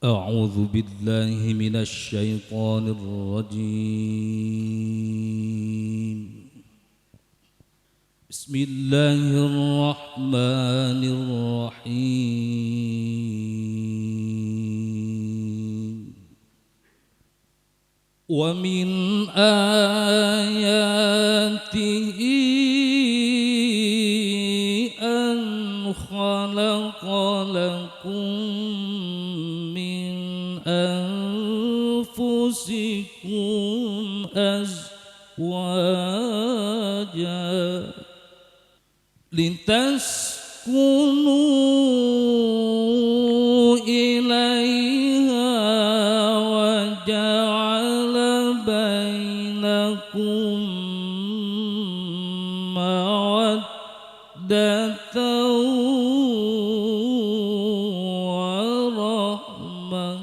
أعوذ بالله من الشيطان الرجيم. بسم الله الرحمن الرحيم. ومن آياته أن خلق لكم من أنفسكم أزواجا لتسكنوا إليها وجعل بينكم مودة ورحمة.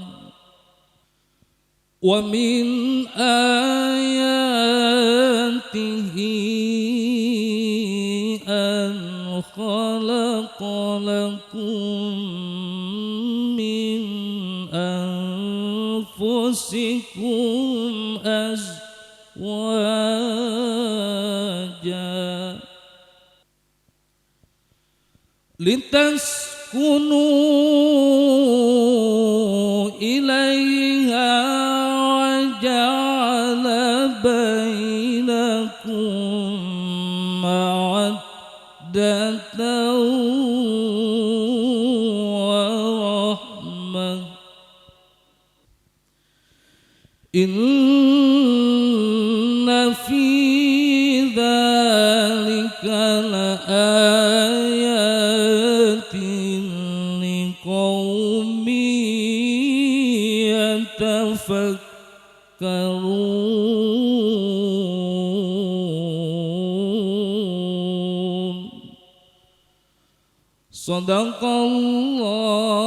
ومن آياته أن خلق لكم من أنفسكم أزواجا لتسكنوا إليها وجعل بينكم مودة ورحمة. إن في ذلك لآيات لقوم يتفكرون. صدق الله